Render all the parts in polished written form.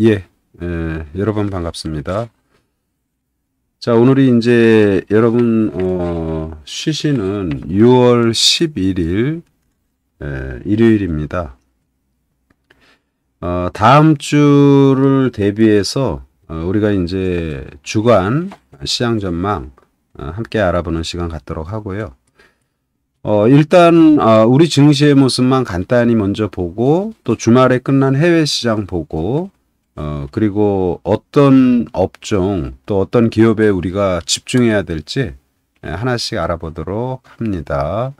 예, 여러분 반갑습니다. 자, 오늘이 이제 여러분, 쉬시는 6월 11일, 일요일입니다. 다음 주를 대비해서, 우리가 이제 주간 시장 전망, 함께 알아보는 시간 갖도록 하고요. 일단, 우리 증시의 모습만 간단히 먼저 보고, 또 주말에 끝난 해외 시장 보고, 그리고 어떤 업종 또 어떤 기업에 우리가 집중해야 될지 하나씩 알아보도록 합니다.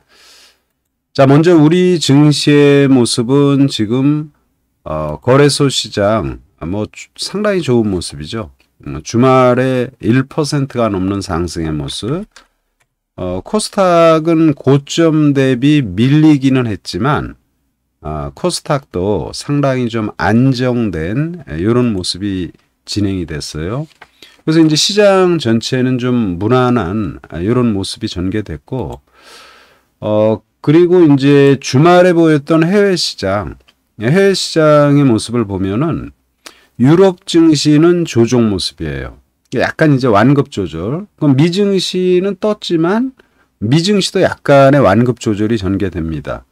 자, 먼저 우리 증시의 모습은 지금 거래소 시장 뭐 상당히 좋은 모습이죠. 주말에 1%가 넘는 상승의 모습. 코스닥은 고점 대비 밀리기는 했지만 코스닥도 상당히 좀 안정된 이런 모습이 진행이 됐어요. 그래서 이제 시장 전체는 좀 무난한 이런 모습이 전개됐고, 그리고 이제 주말에 보였던 해외 시장의 모습을 보면은 유럽 증시는 조정 모습이에요. 약간 이제 완급 조절. 그럼 미 증시는 떴지만 미 증시도 약간의 완급 조절이 전개됩니다.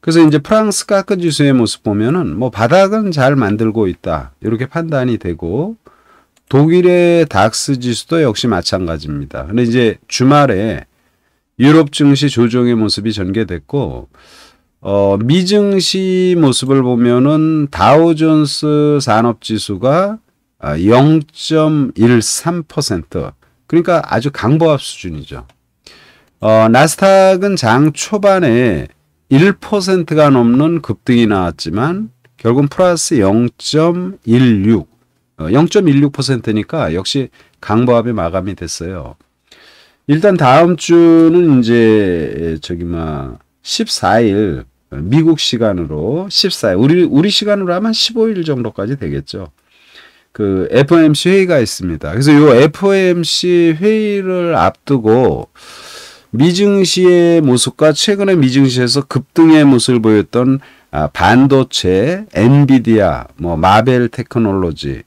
그래서 이제 프랑스 카크 지수의 모습 보면은 뭐 바닥은 잘 만들고 있다. 이렇게 판단이 되고 독일의 닥스 지수도 역시 마찬가지입니다. 근데 이제 주말에 유럽 증시 조정의 모습이 전개됐고 미 증시 모습을 보면은 다우존스 산업 지수가 0.13%, 그러니까 아주 강보합 수준이죠. 나스닥은 장 초반에 1%가 넘는 급등이 나왔지만 결국은 플러스 0.16, 0.16%니까 역시 강보합이 마감이 됐어요. 일단 다음 주는 이제 14일 미국 시간으로 14일 우리 시간으로 하면 15일 정도까지 되겠죠. 그 FOMC 회의가 있습니다. 그래서 이 FOMC 회의를 앞두고 미증시의 모습과 최근에 미증시에서 급등의 모습을 보였던 반도체, 엔비디아, 뭐 마벨 테크놀로지,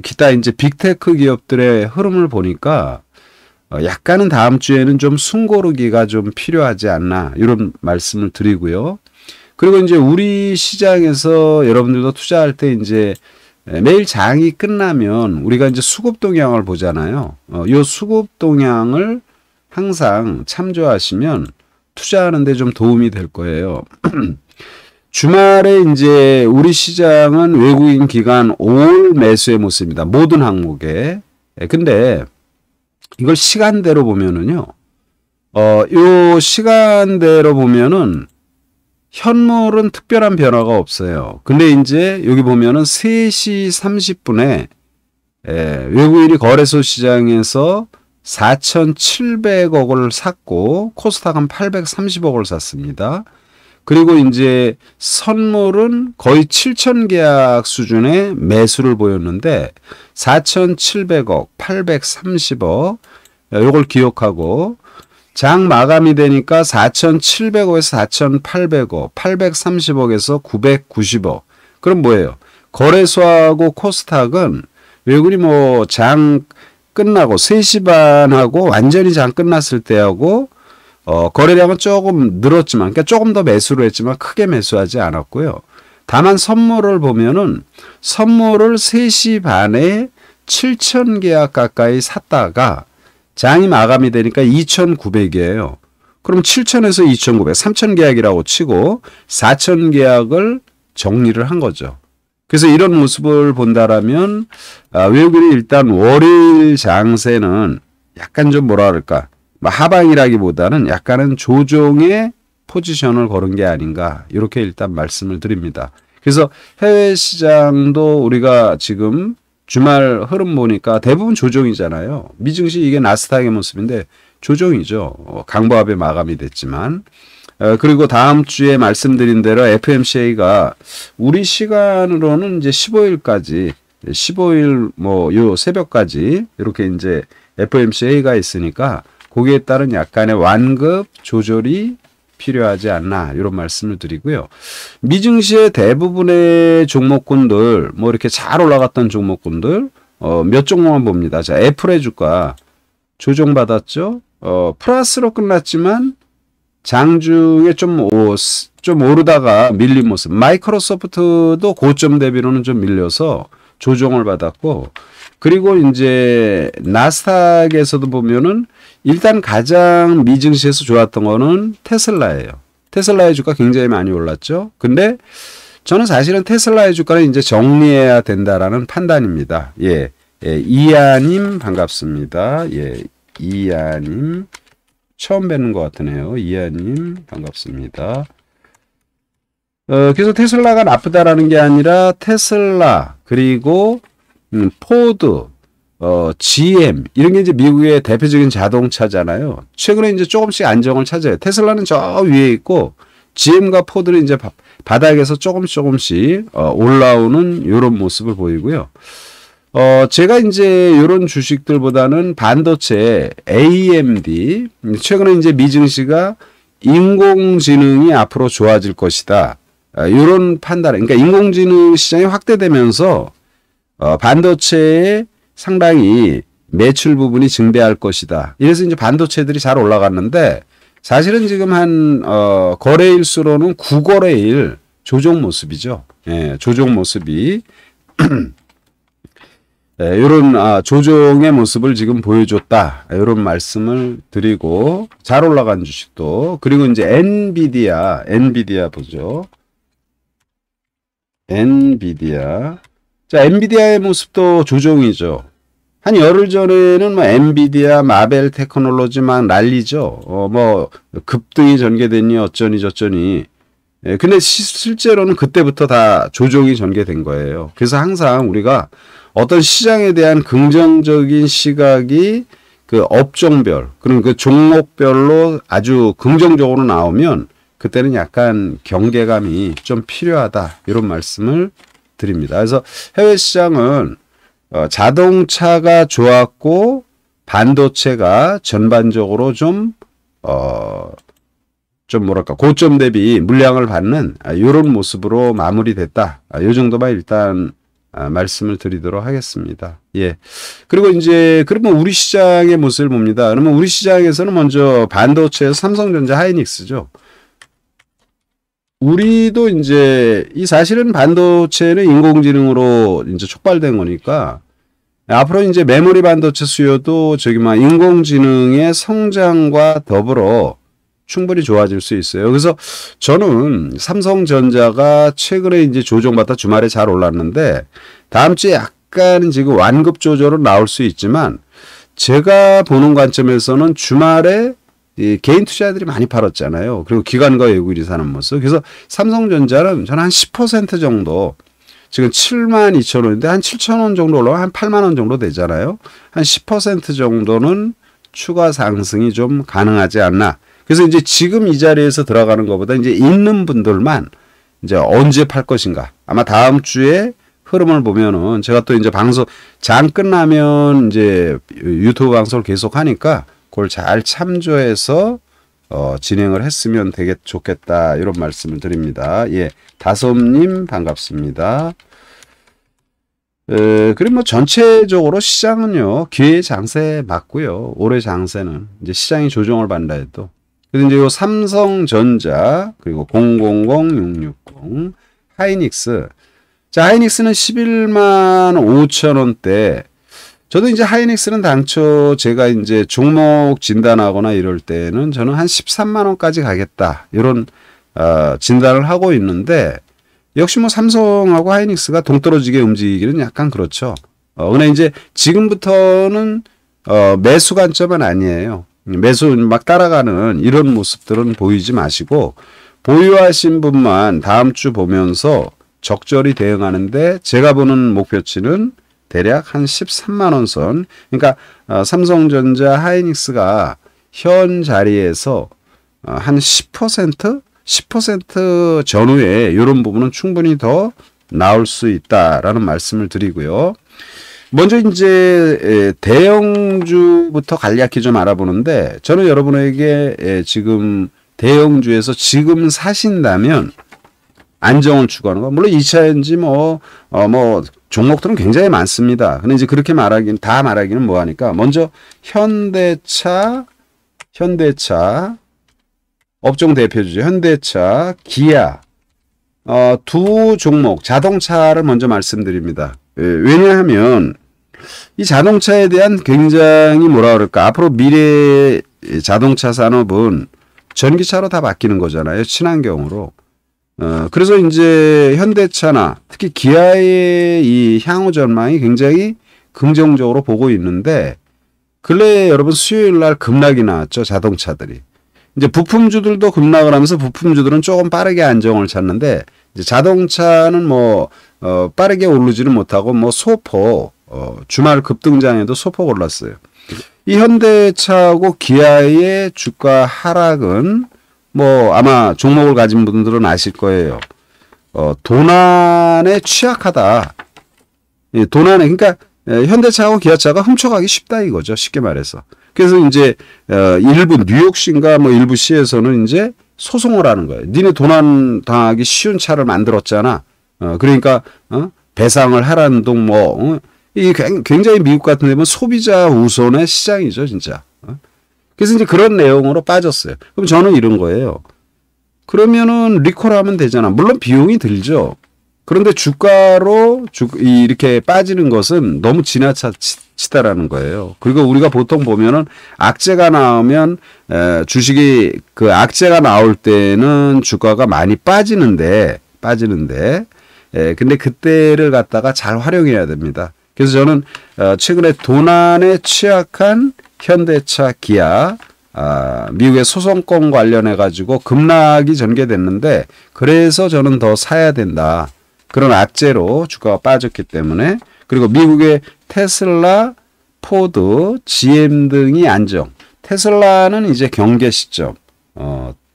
기타 이제 빅테크 기업들의 흐름을 보니까 약간은 다음 주에는 좀 숨고르기가 좀 필요하지 않나 이런 말씀을 드리고요. 그리고 이제 우리 시장에서 여러분들도 투자할 때 이제 매일 장이 끝나면 우리가 이제 수급 동향을 보잖아요. 이 수급 동향을 항상 참조하시면 투자하는데 좀 도움이 될 거예요. 주말에 이제 우리 시장은 외국인 기관 올 매수의 모습입니다. 모든 항목에. 근데 이걸 시간대로 보면은요. 요 시간대로 보면은 현물은 특별한 변화가 없어요. 근데 이제 여기 보면은 3시 30분에 외국인이 거래소 시장에서 4,700억을 샀고 코스닥은 830억을 샀습니다. 그리고 이제 선물은 거의 7,000계약 수준의 매수를 보였는데 4,700억, 830억 요걸 기억하고 장 마감이 되니까 4,700억에서 4,800억, 830억에서 990억. 그럼 뭐예요? 거래소하고 코스닥은 외국인이 뭐 장 끝나고 3시 반하고 완전히 장 끝났을 때하고 거래량은 조금 늘었지만, 그러니까 조금 더 매수를 했지만 크게 매수하지 않았고요. 다만 선물을 보면은 선물을 3시 반에 7,000계약 가까이 샀다가 장이 마감이 되니까 2,900이에요. 그럼 7,000에서 2,900, 3,000계약이라고 치고 4,000계약을 정리를 한 거죠. 그래서 이런 모습을 본다라면 외국인이 일단 월요일 장세는 약간 좀 뭐라 그럴까, 하방이라기보다는 약간은 조정의 포지션을 걸은 게 아닌가 이렇게 일단 말씀을 드립니다. 그래서 해외 시장도 우리가 지금 주말 흐름 보니까 대부분 조정이잖아요. 미증시 이게 나스닥의 모습인데 조정이죠. 강보합의 마감이 됐지만. 그리고 다음 주에 말씀드린 대로 FOMC가 우리 시간으로는 이제 15일까지, 15일 뭐 요 새벽까지 이렇게 이제 FOMC 회의가 있으니까 거기에 따른 약간의 완급 조절이 필요하지 않나 이런 말씀을 드리고요. 미증시의 대부분의 종목군들 뭐 이렇게 잘 올라갔던 종목군들 몇 종목만 봅니다. 자, 애플의 주가 조정받았죠. 플러스로 끝났지만 장중에 좀 오르다가 밀린 모습. 마이크로소프트도 고점 대비로는 좀 밀려서 조정을 받았고, 그리고 이제 나스닥에서도 보면은 일단 가장 미증시에서 좋았던 거는 테슬라예요. 테슬라의 주가 굉장히 많이 올랐죠. 근데 저는 사실은 테슬라의 주가는 이제 정리해야 된다라는 판단입니다. 예, 이하님 반갑습니다. 예, 이하님 처음 뵙는 것 같으네요. 이하님 반갑습니다. 그래서 테슬라가 나쁘다라는 게 아니라 테슬라 그리고 포드, GM 이런 게 이제 미국의 대표적인 자동차잖아요. 최근에 이제 조금씩 안정을 찾아요. 테슬라는 저 위에 있고 GM과 포드는 이제 바닥에서 조금씩 올라오는 이런 모습을 보이고요. 제가 이제 이런 주식들보다는 반도체 AMD 최근에 이제 미증시가 인공지능이 앞으로 좋아질 것이다. 이런 판단. 그러니까 인공지능 시장이 확대되면서 반도체에 상당히 매출 부분이 증대할 것이다. 이래서 이제 반도체들이 잘 올라갔는데 사실은 지금 한 거래일수로는 9거래일 조정 모습이죠. 예, 조정 모습이 이런 조정의 모습을 지금 보여줬다. 이런 말씀을 드리고 잘 올라간 주식도 그리고 이제 엔비디아 보죠. 엔비디아. 자, 엔비디아의 모습도 조정이죠. 한 열흘 전에는 뭐 엔비디아, 마벨 테크놀로지 막 난리죠. 뭐 급등이 전개됐니 어쩌니 저쩌니. 근데 실제로는 그때부터 다 조정이 전개된 거예요. 그래서 항상 우리가 어떤 시장에 대한 긍정적인 시각이 그 업종별, 그런 그 종목별로 아주 긍정적으로 나오면 그때는 약간 경계감이 좀 필요하다. 이런 말씀을 드립니다. 그래서 해외 시장은 자동차가 좋았고 반도체가 전반적으로 좀 뭐랄까 고점 대비 물량을 받는 이런 모습으로 마무리됐다. 이 정도만 일단 말씀을 드리도록 하겠습니다. 예. 그리고 이제 그러면 우리 시장의 모습을 봅니다. 그러면 우리 시장에서는 먼저 반도체에서 삼성전자, 하이닉스죠. 우리도 이제 이 사실은 반도체는 인공지능으로 이제 촉발된 거니까 앞으로 이제 메모리 반도체 수요도 저기 막 인공지능의 성장과 더불어 충분히 좋아질 수 있어요. 그래서 저는 삼성전자가 최근에 이제 조정받다 주말에 잘 올랐는데 다음 주에 약간 지금 완급 조절은 나올 수 있지만 제가 보는 관점에서는 주말에 이 개인 투자자들이 많이 팔았잖아요. 그리고 기관과 외국인이 사는 모습. 그래서 삼성전자는 저는 한 10% 정도 지금 72,000원인데 한 7,000원 정도 올라가면 한 8만 원 정도 되잖아요. 한 10% 정도는 추가 상승이 좀 가능하지 않나. 그래서 이제 지금 이 자리에서 들어가는 것보다 이제 있는 분들만 이제 언제 팔 것인가. 아마 다음 주에 흐름을 보면은 제가 또 이제 방송 장 끝나면 이제 유튜브 방송을 계속 하니까 그걸 잘 참조해서 진행을 했으면 좋겠다 이런 말씀을 드립니다. 예, 다솜님 반갑습니다. 그리고 뭐 전체적으로 시장은요 기회 장세 맞고요. 올해 장세는 이제 시장이 조정을 받는다 해도. 그래서 이제 요 삼성전자 그리고 000660 하이닉스. 자, 하이닉스는 11만 5천 원대. 저도 이제 하이닉스는 당초 제가 이제 종목 진단하거나 이럴 때는 저는 한 13만 원까지 가겠다. 이런 진단을 하고 있는데 역시 뭐 삼성하고 하이닉스가 동떨어지게 움직이기는 약간 그렇죠. 근데 이제 지금부터는 매수 관점은 아니에요. 매수 막 따라가는 이런 모습들은 보이지 마시고 보유하신 분만 다음 주 보면서 적절히 대응하는데 제가 보는 목표치는 대략 한 13만 원 선. 그러니까 삼성전자, 하이닉스가 현 자리에서 한 10% 전후에 이런 부분은 충분히 더 나올 수 있다라는 말씀을 드리고요. 먼저 이제 대형주부터 간략히 좀 알아보는데 저는 여러분에게 지금 대형주에서 지금 사신다면 안정을 추구하는 거. 물론 2차전지 뭐 종목들은 굉장히 많습니다. 근데 이제 그렇게 말하기는 뭐하니까 먼저 현대차 업종 대표주죠. 현대차, 기아 두 종목 자동차를 먼저 말씀드립니다. 왜냐하면 이 자동차에 대한 굉장히 뭐라 그럴까 앞으로 미래 자동차 산업은 전기차로 다 바뀌는 거잖아요. 친환경으로. 그래서 이제 현대차나 특히 기아의 이 향후 전망이 굉장히 긍정적으로 보고 있는데 근래에 여러분 수요일 날 급락이 나왔죠. 자동차들이. 이제 부품주들도 급락을 하면서 부품주들은 조금 빠르게 안정을 찾는데 이제 자동차는 빠르게 오르지는 못하고 소폭 주말 급등장에도 소폭 올랐어요. 이 현대차하고 기아의 주가 하락은 아마 종목을 가진 분들은 아실 거예요. 도난에 취약하다. 도난에 그러니까 현대차하고 기아차가 훔쳐가기 쉽다 이거죠. 쉽게 말해서. 그래서 이제 일부 뉴욕시인가 일부 시에서는 이제 소송을 하는 거예요. 니네 도난 당하기 쉬운 차를 만들었잖아. 그러니까 배상을 하라는 둥 이게 굉장히 미국 같은 데면 소비자 우선의 시장이죠, 진짜. 그래서 이제 그런 내용으로 빠졌어요. 그럼 저는 이런 거예요. 그러면은 리콜하면 되잖아. 물론 비용이 들죠. 그런데 주가로 이렇게 빠지는 것은 너무 지나치다라는 거예요. 그리고 우리가 보통 보면은 악재가 나오면 주식이 그 악재가 나올 때는 주가가 많이 빠지는데 근데 그때를 갖다가 잘 활용해야 됩니다. 그래서 저는 최근에 도난에 취약한 현대차, 기아 미국의 소송권 관련해 가지고 급락이 전개됐는데 그래서 저는 더 사야 된다. 그런 악재로 주가가 빠졌기 때문에 그리고 미국의 테슬라, 포드, GM 등이 안정. 테슬라는 이제 경계 시점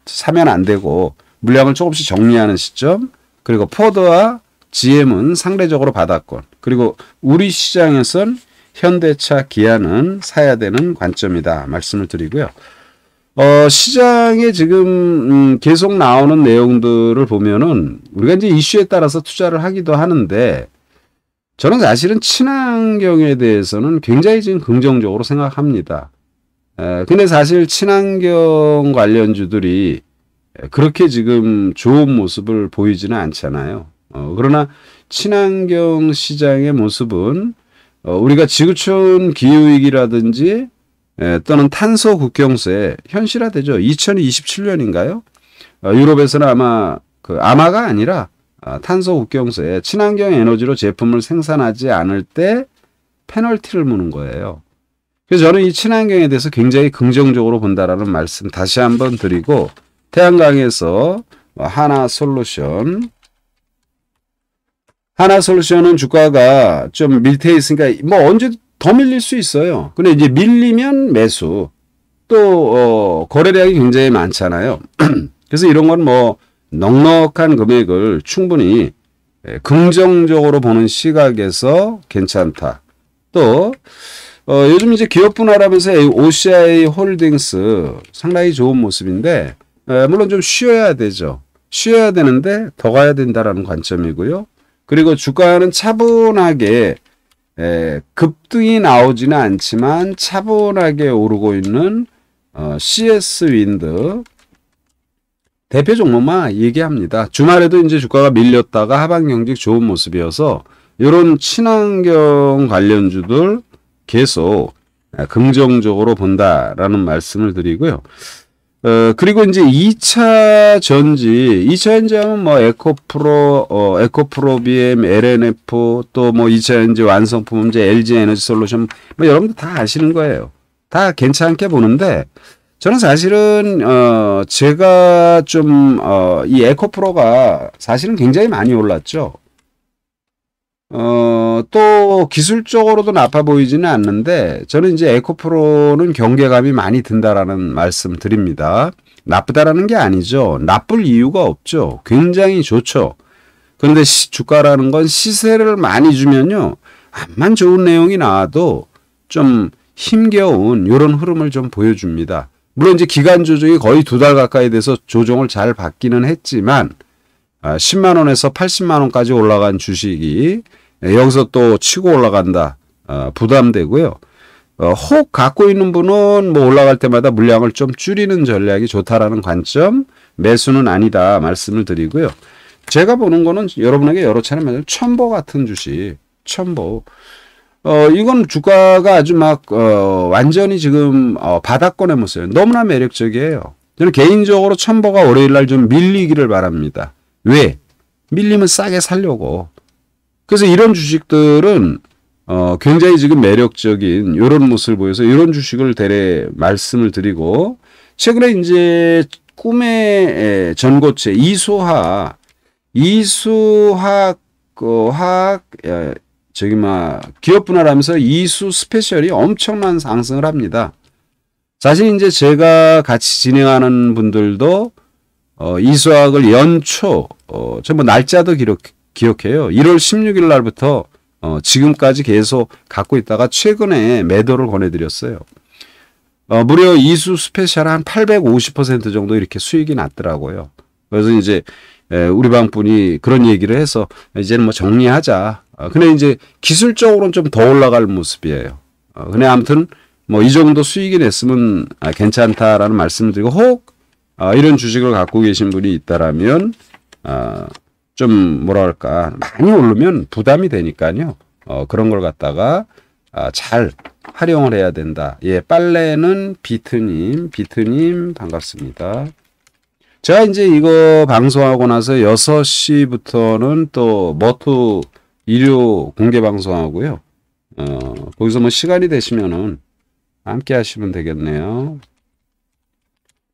사면 안 되고 물량을 조금씩 정리하는 시점 그리고 포드와 GM은 상대적으로 바닥권 그리고 우리 시장에선 현대차, 기아는 사야 되는 관점이다 말씀을 드리고요. 시장에 지금 계속 나오는 내용들을 보면은 우리가 이제 이슈에 따라서 투자를 하기도 하는데 저는 사실은 친환경에 대해서는 굉장히 지금 긍정적으로 생각합니다. 근데 사실 친환경 관련주들이 그렇게 지금 좋은 모습을 보이지는 않잖아요. 그러나 친환경 시장의 모습은 우리가 지구촌 기후위기라든지 또는 탄소 국경세 현실화되죠. 2027년인가요? 유럽에서는 아마가 아니라 탄소 국경세 친환경 에너지로 제품을 생산하지 않을 때 페널티를 무는 거예요. 그래서 저는 이 친환경에 대해서 굉장히 긍정적으로 본다라는 말씀 다시 한번 드리고 태양광에서 하나솔루션은 주가가 좀 밀트에 있으니까 언제 더 밀릴 수 있어요. 근데 이제 밀리면 매수. 또 거래량이 굉장히 많잖아요. 그래서 이런 건 넉넉한 금액을 충분히 긍정적으로 보는 시각에서 괜찮다. 또 요즘 이제 기업 분할하면서 OCI 홀딩스 상당히 좋은 모습인데 물론 좀 쉬어야 되죠. 쉬어야 되는데 더 가야 된다라는 관점이고요. 그리고 주가는 차분하게 급등이 나오지는 않지만 차분하게 오르고 있는 CS 윈드 대표 종목만 얘기합니다. 주말에도 이제 주가가 밀렸다가 하반 경직 좋은 모습이어서 이런 친환경 관련주들 계속 긍정적으로 본다라는 말씀을 드리고요. 그리고 이제 2차 전지 하면 에코프로 BM, LNF 또 2차 전지 완성품 이제 LG 에너지 솔루션 여러분들 다 아시는 거예요. 다 괜찮게 보는데 저는 사실은 제가 좀 이 에코프로가 사실은 굉장히 많이 올랐죠. 또 기술적으로도 나빠 보이지는 않는데 저는 이제 에코프로는 경계감이 많이 든다라는 말씀 드립니다. 나쁘다라는 게 아니죠. 나쁠 이유가 없죠. 굉장히 좋죠. 그런데 주가라는 건 시세를 많이 주면요. 암만 좋은 내용이 나와도 좀 힘겨운 이런 흐름을 좀 보여줍니다. 물론 이제 기간 조정이 거의 2달 가까이 돼서 조정을 잘 받기는 했지만 10만 원에서 80만 원까지 올라간 주식이 여기서 또 치고 올라간다. 부담되고요. 혹 갖고 있는 분은 뭐 올라갈 때마다 물량을 좀 줄이는 전략이 좋다라는 관점, 매수는 아니다 말씀을 드리고요. 제가 보는 거는 여러분에게 여러 차례 말씀 첨보 같은 주식, 첨보. 이건 주가가 아주 완전히 지금 바닥권에 모습이에요. 너무나 매력적이에요. 저는 개인적으로 첨보가 월요일 날 좀 밀리기를 바랍니다. 왜? 밀리면 싸게 살려고. 그래서 이런 주식들은 굉장히 지금 매력적인 이런 모습을 보여서 이런 주식을 대래 말씀을 드리고, 최근에 이제 꿈의 전고체 이수화학 기업 분할하면서 이수 스페셜이 엄청난 상승을 합니다. 사실 이제 제가 같이 진행하는 분들도 이수화학을 연초 전부 날짜도 기억해요. 1월 16일 날부터 지금까지 계속 갖고 있다가 최근에 매도를 권해드렸어요. 무려 이수 스페셜 한 850% 정도 이렇게 수익이 났더라고요. 그래서 이제 우리 방분이 그런 얘기를 해서 이제는 뭐 정리하자. 근데 이제 기술적으로는 좀 더 올라갈 모습이에요. 근데 아무튼 뭐 이 정도 수익이 냈으면 괜찮다라는 말씀을 드리고, 혹 이런 주식을 갖고 계신 분이 있다라면 좀 뭐랄까 많이 오르면 부담이 되니까요. 그런 걸 갖다가 잘 활용을 해야 된다. 예, 빨래는 비트님 반갑습니다. 제가 이제 이거 방송하고 나서 6시부터는 또 머투 일요 공개 방송하고요. 거기서 뭐 시간이 되시면은 함께 하시면 되겠네요.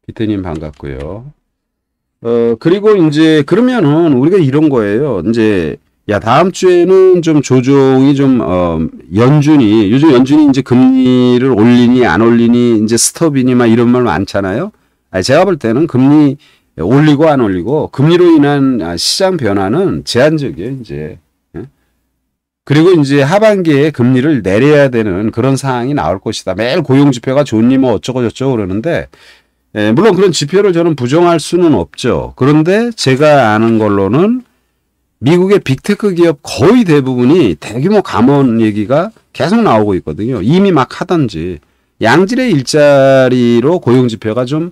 비트님 반갑고요. 그리고 이제 그러면은 우리가 이런 거예요. 이제 다음 주에는 좀 조정이 좀 요즘 연준이 이제 금리를 올리니 안 올리니 이제 스톱이니 막 이런 말 많잖아요. 제가 볼 때는 금리 올리고 안 올리고 금리로 인한 시장 변화는 제한적이에요, 이제. 그리고 이제 하반기에 금리를 내려야 되는 그런 상황이 나올 것이다. 매일 고용 지표가 좋니 뭐 어쩌고 저쩌고 그러는데, 물론 그런 지표를 저는 부정할 수는 없죠. 그런데 제가 아는 걸로는 미국의 빅테크 기업 거의 대부분이 대규모 감원 얘기가 계속 나오고 있거든요. 이미 막 하던지. 양질의 일자리로 고용 지표가 좀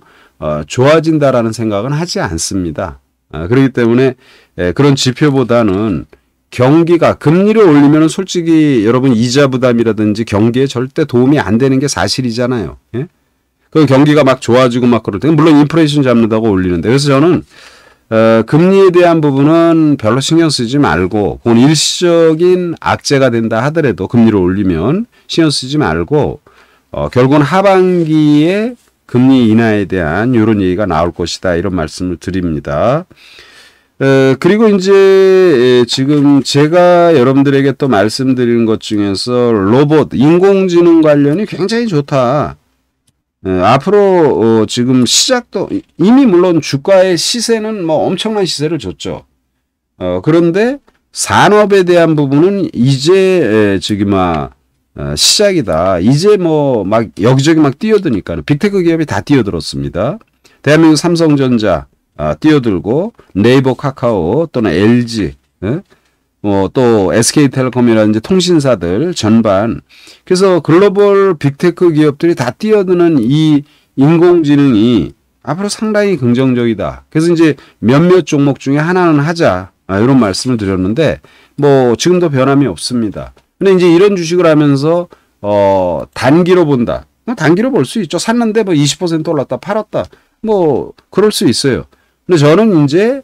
좋아진다라는 생각은 하지 않습니다. 그렇기 때문에 그런 지표보다는 경기가 금리를 올리면 솔직히 여러분 이자 부담이라든지 경기에 절대 도움이 안 되는 게 사실이잖아요. 예? 그 경기가 막 좋아지고 막 그럴 때 물론 인플레이션 잡는다고 올리는데, 그래서 저는 금리에 대한 부분은 별로 신경 쓰지 말고, 그건 일시적인 악재가 된다 하더라도 금리를 올리면 신경 쓰지 말고 결국은 하반기에 금리 인하에 대한 이런 얘기가 나올 것이다, 이런 말씀을 드립니다. 그리고 이제 지금 제가 여러분들에게 또 말씀드리는 것 중에서 로봇, 인공지능 관련이 굉장히 좋다. 앞으로 지금 시작도 이미 물론 주가의 시세는 뭐 엄청난 시세를 줬죠. 그런데 산업에 대한 부분은 이제 시작이다. 이제 뭐 막 여기저기 막 뛰어드니까 빅테크 기업이 다 뛰어들었습니다. 대한민국 삼성전자 뛰어들고 네이버, 카카오 또는 LG, 또 SK텔레콤이라든지 통신사들 전반. 그래서 글로벌 빅테크 기업들이 다 뛰어드는 이 인공지능이 앞으로 상당히 긍정적이다. 그래서 이제 몇몇 종목 중에 하나는 하자, 이런 말씀을 드렸는데 뭐 지금도 변함이 없습니다. 근데 이제 이런 주식을 하면서 단기로 본다. 단기로 볼 수 있죠. 샀는데 뭐 20% 올랐다, 팔았다, 뭐 그럴 수 있어요. 근데 저는 이제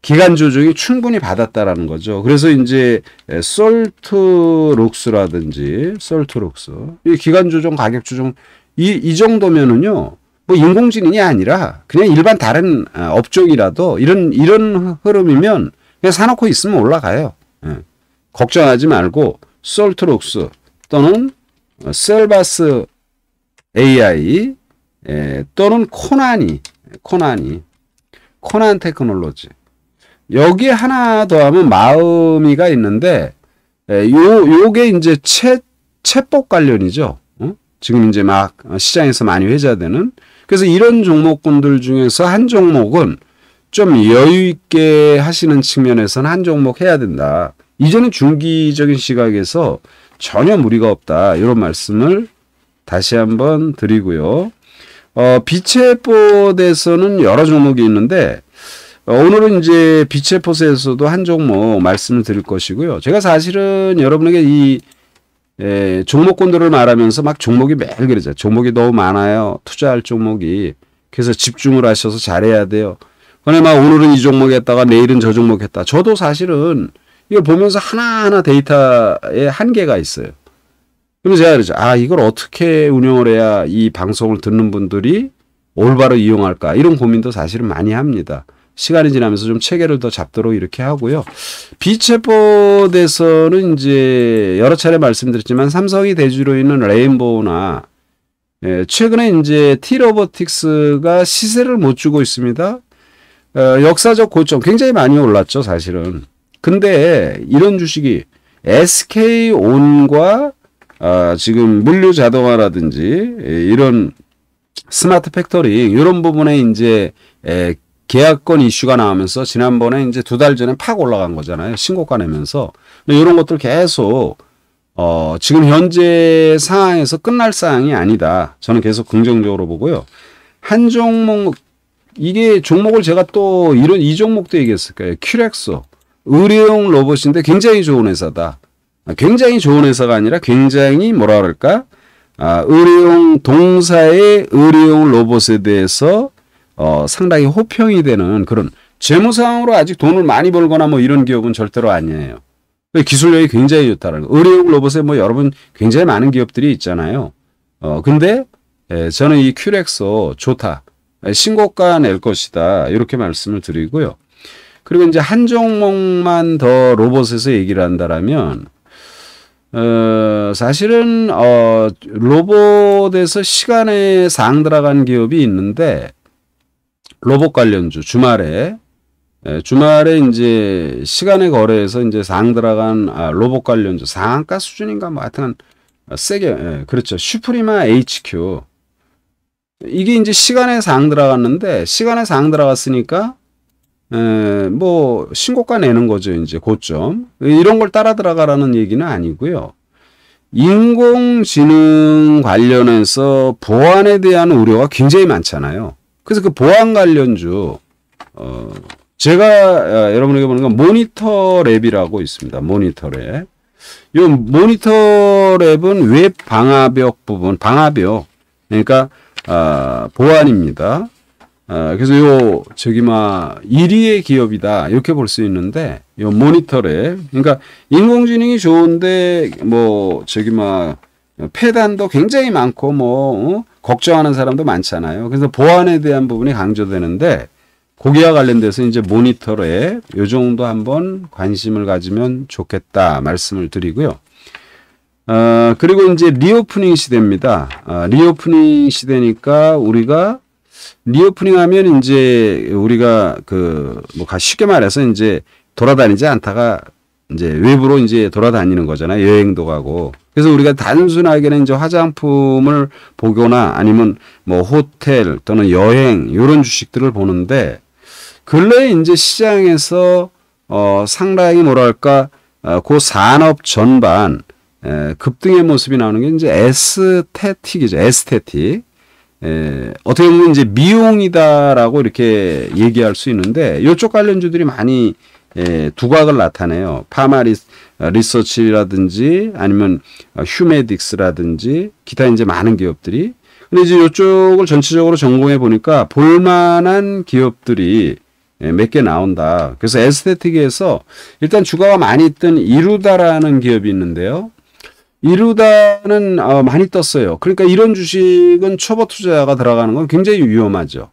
기간 조정이 충분히 받았다라는 거죠. 그래서 이제 솔트록스라든지 이 기간 조정, 가격 조정 이 정도면은요, 뭐 인공지능이 아니라 그냥 일반 다른 업종이라도 이런 흐름이면 그냥 사놓고 있으면 올라가요. 걱정하지 말고 솔트록스 또는 셀바스 AI 또는 코난 테크놀로지, 여기 하나 더 하면 마음이가 있는데 요게 이제 챗봇 관련이죠. 지금 이제 막 시장에서 많이 회자되는. 그래서 이런 종목군들 중에서 한 종목은 좀 여유 있게 하시는 측면에서는 한 종목 해야 된다. 이제는 중기적인 시각에서 전혀 무리가 없다. 이런 말씀을 다시 한번 드리고요. 비체포에서는 여러 종목이 있는데 오늘은 이제 비체포에서도 한 종목 말씀을 드릴 것이고요. 제가 사실은 여러분에게 이 종목군들을 말하면서 막 종목이 매일 그러죠. 종목이 너무 많아요. 투자할 종목이. 그래서 집중을 하셔서 잘해야 돼요. 그런데 막 오늘은 이 종목 했다가 내일은 저 종목 했다. 저도 사실은 이걸 보면서 하나하나 데이터에 한계가 있어요. 그래서 제가 그러죠. 이걸 어떻게 운영을 해야 이 방송을 듣는 분들이 올바로 이용할까? 이런 고민도 사실은 많이 합니다. 시간이 지나면서 좀 체계를 더 잡도록 이렇게 하고요. 비체포에서는 이제 여러 차례 말씀드렸지만 삼성이 대주로 있는 레인보우나 최근에 이제 T로보틱스가 시세를 못 주고 있습니다. 역사적 고점 굉장히 많이 올랐죠, 사실은. 근데 이런 주식이 SK온과 지금 물류 자동화라든지 이런 스마트 팩토링 이런 부분에 이제 계약권 이슈가 나오면서 지난번에 이제 2달 전에 팍 올라간 거잖아요. 신고가 내면서. 근데 이런 것들 계속 지금 현재 상황에서 끝날 사항이 아니다. 저는 계속 긍정적으로 보고요. 한 종목 이게 종목을 제가 또 이 종목도 얘기했을 거예요. 큐렉소 의료용 로봇인데 굉장히 좋은 회사다. 굉장히 좋은 회사가 아니라 굉장히 뭐라 그럴까? 의료용 동사의 의료용 로봇에 대해서 상당히 호평이 되는 그런 재무상으로 아직 돈을 많이 벌거나 뭐 이런 기업은 절대로 아니에요. 기술력이 굉장히 좋다는 거. 의료용 로봇에 뭐 여러분 굉장히 많은 기업들이 있잖아요. 근데 저는 이 큐렉소 좋다. 신고가 낼 것이다. 이렇게 말씀을 드리고요. 그리고 이제 한 종목만 더 로봇에서 얘기를 한다라면 사실은 로봇에서 시간에 상 들어간 기업이 있는데 로봇 관련주 주말에 이제 시간의 거래에서 이제 상 들어간 로봇 관련주 상한가 수준인가 뭐 하여튼 세게 그렇죠. 슈프리마 HQ 이게 이제 시간에 상 들어갔는데 시간에 상 들어갔으니까 뭐 신고가 내는 거죠. 이제 고점 이런 걸 따라 들어가라는 얘기는 아니고요. 인공지능 관련해서 보안에 대한 우려가 굉장히 많잖아요. 그래서 그 보안 관련주 제가 여러분에게 보는 건 모니터랩이라고 있습니다. 모니터랩. 이 모니터랩은 웹 방화벽 부분, 방화벽 그러니까 보안입니다. 그래서 요 1위의 기업이다 이렇게 볼 수 있는데 요 모니터랩 그러니까 인공지능이 좋은데 뭐 폐단도 굉장히 많고 뭐 걱정하는 사람도 많잖아요. 그래서 보안에 대한 부분이 강조되는데 고기와 관련돼서 이제 모니터랩 요 정도 한번 관심을 가지면 좋겠다 말씀을 드리고요. 그리고 이제 리오프닝 시대입니다. 리오프닝 시대니까 우리가 리오프닝 하면 이제 우리가 쉽게 말해서 이제 돌아다니지 않다가 이제 외부로 이제 돌아다니는 거잖아요. 여행도 가고. 그래서 우리가 단순하게는 이제 화장품을 보거나 아니면 뭐 호텔 또는 여행 이런 주식들을 보는데 근래에 이제 시장에서 상당히 뭐랄까 그 산업 전반 급등의 모습이 나오는 게 이제 에스테틱이죠. 에스테틱. 어떻게 보면 이제 미용이다라고 이렇게 얘기할 수 있는데 이쪽 관련주들이 많이 두각을 나타내요. 파마 리서치라든지 아니면 휴메딕스라든지 기타 이제 많은 기업들이. 근데 이제 이쪽을 전체적으로 전공해 보니까 볼만한 기업들이 몇 개 나온다. 그래서 에스테틱에서 일단 주가가 많이 뜬 이루다라는 기업이 있는데요. 이루다는 많이 떴어요. 그러니까 이런 주식은 초보 투자가 들어가는 건 굉장히 위험하죠.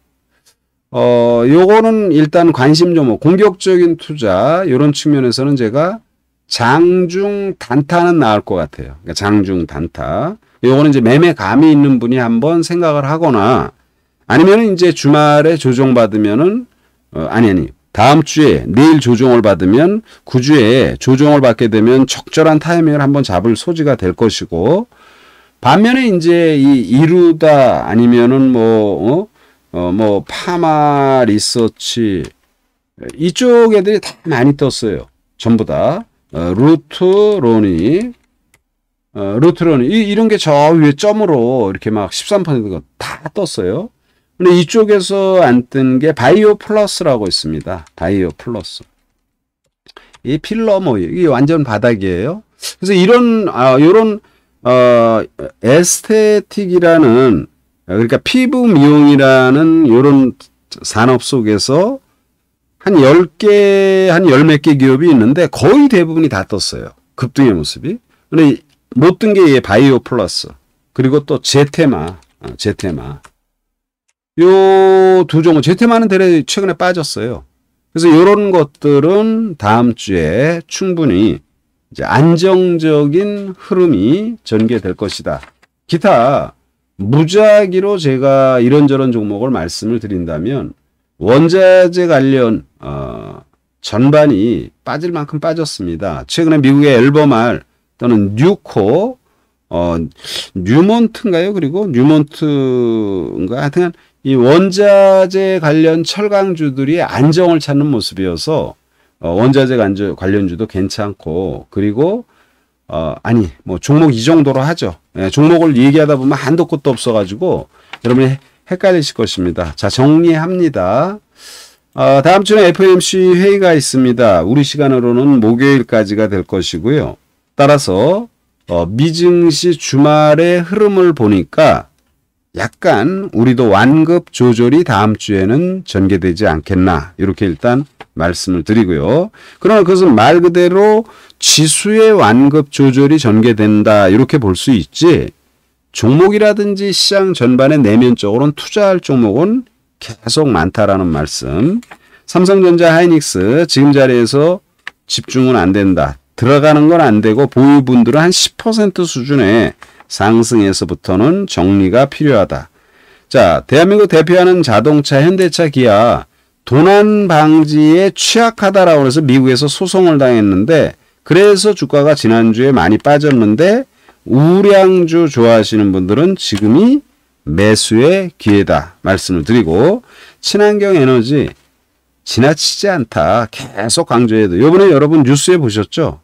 요거는 일단 관심 종목, 공격적인 투자 이런 측면에서는 제가 장중 단타는 나을 것 같아요. 그러니까 장중 단타. 요거는 이제 매매감이 있는 분이 한번 생각을 하거나 아니면은 이제 주말에 조정받으면은 다음 주에 내일 조정을 받으면 9주에 조정을 받게 되면 적절한 타이밍을 한번 잡을 소지가 될 것이고 반면에 이제 이 이루다 아니면은 뭐 파마 리서치 이쪽 애들이 다 많이 떴어요. 전부 다. 루트로니 이런 게 저 위에 점으로 이렇게 막 13%가 다 떴어요. 근데 이쪽에서 안 뜬 게 바이오 플러스라고 있습니다. 바이오 플러스. 이 필러 뭐 이게 완전 바닥이에요. 그래서 요런 에스테틱이라는 그러니까 피부 미용이라는 요런 산업 속에서 한 10개, 한 10몇 개 기업이 있는데 거의 대부분이 다 떴어요. 급등의 모습이. 근데 못 뜬 게 바이오 플러스. 그리고 또 제테마. 요 두 종목, 제테마는 대략 최근에 빠졌어요. 그래서 이런 것들은 다음 주에 충분히 이제 안정적인 흐름이 전개될 것이다. 기타 무작위로 제가 이런저런 종목을 말씀을 드린다면 원자재 관련 전반이 빠질 만큼 빠졌습니다. 최근에 미국의 엘버말 또는 뉴코 뉴몬트인가요? 그리고 뉴몬트인가 하여튼 이 원자재 관련 철강주들이 안정을 찾는 모습이어서 원자재 관련주도 괜찮고 그리고 뭐 종목 이 정도로 하죠. 예, 종목을 얘기하다 보면 한도 끝도 없어가지고 여러분이 헷갈리실 것입니다. 자, 정리합니다. 다음 주는 FOMC 회의가 있습니다. 우리 시간으로는 목요일까지가 될 것이고요. 따라서 미증시 주말의 흐름을 보니까 약간 우리도 완급 조절이 다음 주에는 전개되지 않겠나 이렇게 일단 말씀을 드리고요. 그러나 그것은 말 그대로 지수의 완급 조절이 전개된다 이렇게 볼 수 있지 종목이라든지 시장 전반에 내면적으로는 투자할 종목은 계속 많다라는 말씀. 삼성전자 하이닉스 지금 자리에서 집중은 안 된다. 들어가는 건 안 되고 보유분들은 한 10% 수준의 상승에서부터는 정리가 필요하다. 자, 대한민국 대표하는 자동차 현대차 기아 도난 방지에 취약하다라고 해서 미국에서 소송을 당했는데 그래서 주가가 지난주에 많이 빠졌는데 우량주 좋아하시는 분들은 지금이 매수의 기회다 말씀을 드리고 친환경 에너지 지나치지 않다 계속 강조해도 요번에 여러분 뉴스에 보셨죠?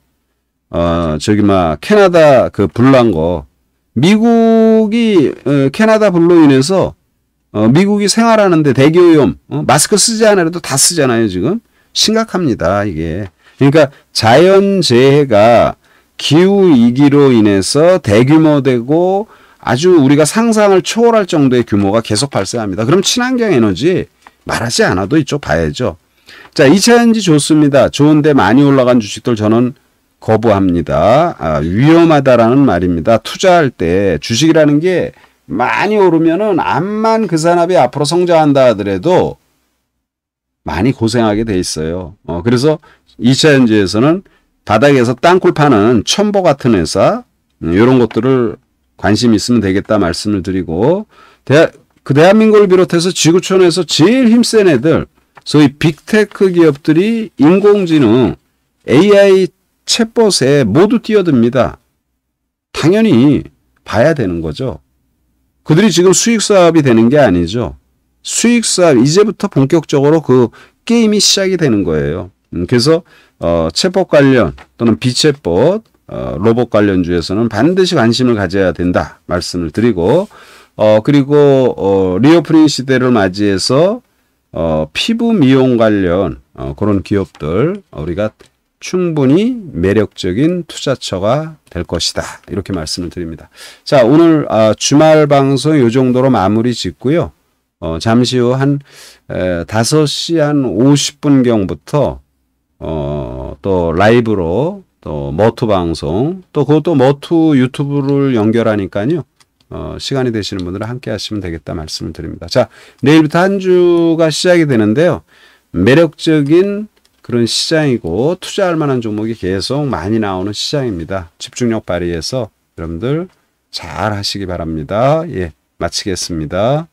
캐나다 그 불난 거 미국이 캐나다 불로 인해서 미국이 생활하는데 대기오염 마스크 쓰지 않아도 다 쓰잖아요. 지금 심각합니다. 이게 그러니까 자연재해가 기후위기로 인해서 대규모되고 아주 우리가 상상을 초월할 정도의 규모가 계속 발생합니다. 그럼 친환경 에너지 말하지 않아도 이쪽 봐야죠. 자, 2차전지 좋습니다. 좋은데 많이 올라간 주식들 저는 거부합니다. 위험하다라는 말입니다. 투자할 때 주식이라는 게 많이 오르면은 암만 그 산업이 앞으로 성장한다 하더라도 많이 고생하게 돼 있어요. 그래서 2차전지에서는 바닥에서 땅굴 파는 첨보 같은 회사 이런 것들을 관심 있으면 되겠다 말씀을 드리고 대한민국을 비롯해서 지구촌에서 제일 힘센 애들 소위 빅테크 기업들이 인공지능 AI 챗봇에 모두 뛰어듭니다. 당연히 봐야 되는 거죠. 그들이 지금 수익사업이 되는 게 아니죠. 수익사업 이제부터 본격적으로 그 게임이 시작이 되는 거예요. 그래서 챗봇 관련 또는 비챗봇 로봇 관련주에서는 반드시 관심을 가져야 된다 말씀을 드리고 그리고 리오프닝 시대를 맞이해서 피부 미용 관련 그런 기업들 우리가 충분히 매력적인 투자처가 될 것이다. 이렇게 말씀을 드립니다. 자, 오늘 주말 방송 이 정도로 마무리 짓고요. 잠시 후 한 5시 한 50분경부터 또 라이브로 또 머투 방송 또 그것도 머투 유튜브를 연결하니까요. 시간이 되시는 분들은 함께 하시면 되겠다 말씀을 드립니다. 자, 내일부터 한 주가 시작이 되는데요. 매력적인 그런 시장이고 투자할 만한 종목이 계속 많이 나오는 시장입니다. 집중력 발휘해서 여러분들 잘 하시기 바랍니다. 예, 마치겠습니다.